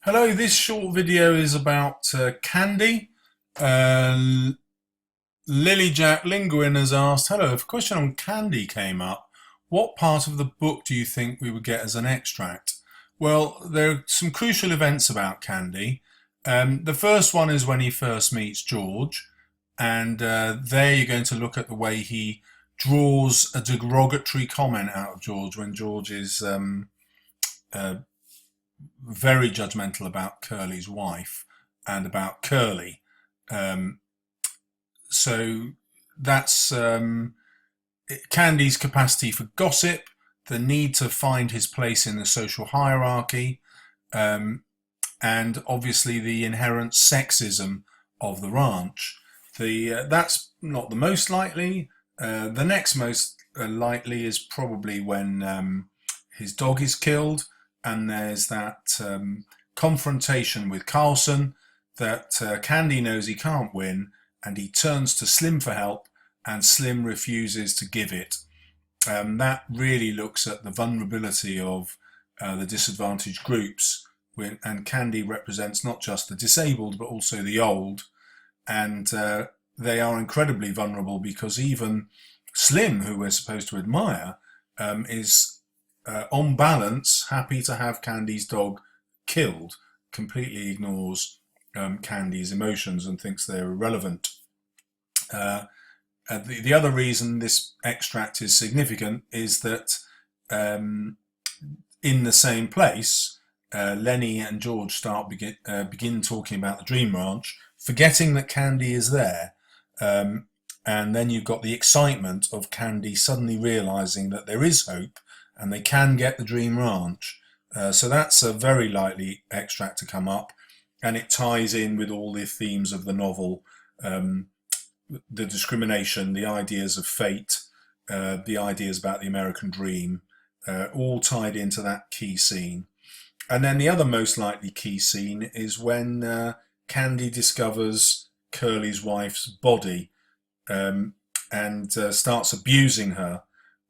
Hello, this short video is about Candy. Uh, Lily Jack Linguin has asked, hello, if a question on Candy came up, what part of the book do you think we would get as an extract? Well, there are some crucial events about Candy. The first one is when he first meets George, and there you're going to look at the way he draws a derogatory comment out of George when George is uh, very judgmental about Curly's wife and about Curly. Um, so that's Candy's capacity for gossip, the need to find his place in the social hierarchy, um, and obviously the inherent sexism of the ranch. That's not the most likely. The next most likely is probably when his dog is killed, and there's that confrontation with Carlson that Candy knows he can't win, and he turns to Slim for help, and Slim refuses to give it. That really looks at the vulnerability of the disadvantaged groups, and Candy represents not just the disabled but also the old, and they are incredibly vulnerable because even Slim, who we're supposed to admire, is on balance happy to have Candy's dog killed, completely ignores Candy's emotions and thinks they're irrelevant. The other reason this extract is significant is that in the same place, Lenny and George begin talking about the Dream Ranch, forgetting that Candy is there. And then you've got the excitement of Candy suddenly realizing that there is hope and they can get the Dream Ranch. So that's a very likely extract to come up, and it ties in with all the themes of the novel, the discrimination, the ideas of fate, the ideas about the American dream, all tied into that key scene. And then the other most likely key scene is when Candy discovers Curly's wife's body, and starts abusing her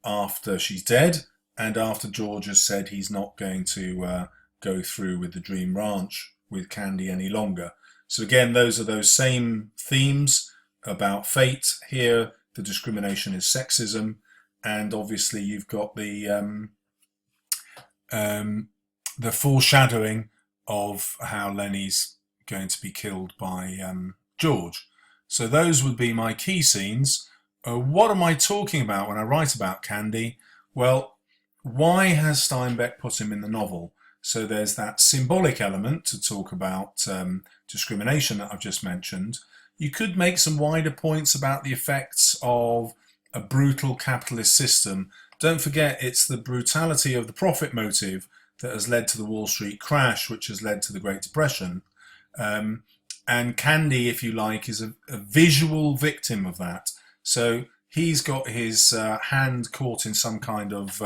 after she's dead and after George has said he's not going to go through with the Dream Ranch with Candy any longer. So again, those are those same themes about fate. Here, the discrimination is sexism, and obviously you've got the foreshadowing of how Lenny's going to be killed by George. So those would be my key scenes. What am I talking about when I write about Candy? Well, why has Steinbeck put him in the novel? So there's that symbolic element to talk about discrimination that I've just mentioned. You could make some wider points about the effects of a brutal capitalist system. Don't forget, it's the brutality of the profit motive that has led to the Wall Street crash, which has led to the Great Depression. And Candy, if you like, is a visual victim of that. So he's got his hand caught in some kind of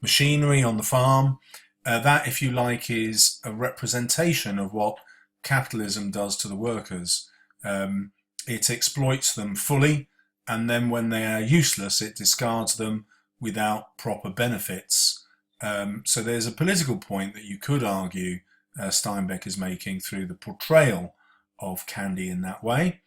machinery on the farm. That, if you like, is a representation of what capitalism does to the workers. It exploits them fully, and then when they are useless, it discards them without proper benefits. So there's a political point that you could argue Steinbeck is making through the portrayal of Candy in that way.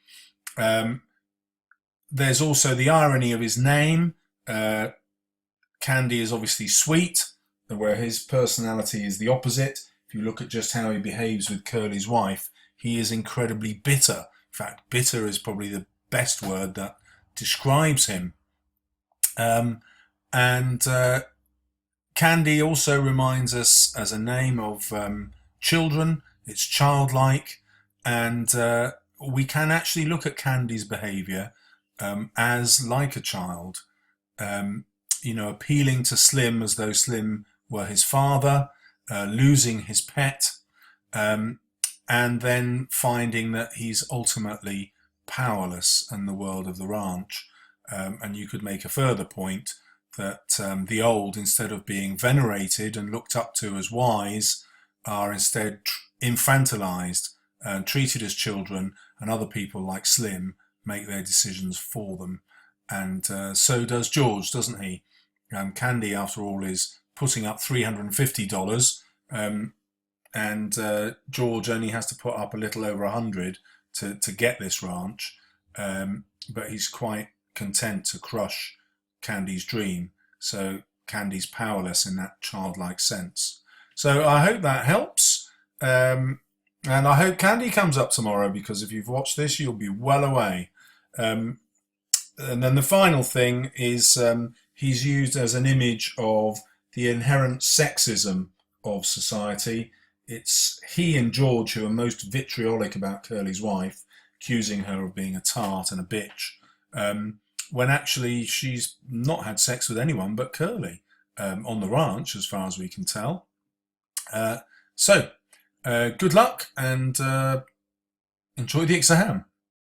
There's also the irony of his name. Candy is obviously sweet, where his personality is the opposite. If you look at just how he behaves with Curly's wife, he is incredibly bitter. In fact, bitter is probably the best word that describes him. And Candy also reminds us as a name of children. It's childlike, and we can actually look at Candy's behaviour as like a child, appealing to Slim as though Slim were his father, losing his pet, and then finding that he's ultimately powerless in the world of the ranch. And you could make a further point that the old, instead of being venerated and looked up to as wise, are instead infantilized and treated as children, and other people like Slim make their decisions for them. And so does George, doesn't he? Candy, after all, is putting up $350 and George only has to put up a little over 100 to get this ranch, but he's quite content to crush Candy's dream. So Candy's powerless in that childlike sense. So I hope that helps. And I hope Candy comes up tomorrow, because if you've watched this, you'll be well away. And then the final thing is he's used as an image of the inherent sexism of society. It's he and George who are most vitriolic about Curly's wife, accusing her of being a tart and a bitch, when actually she's not had sex with anyone but Curly on the ranch, as far as we can tell. So good luck, and enjoy the exam.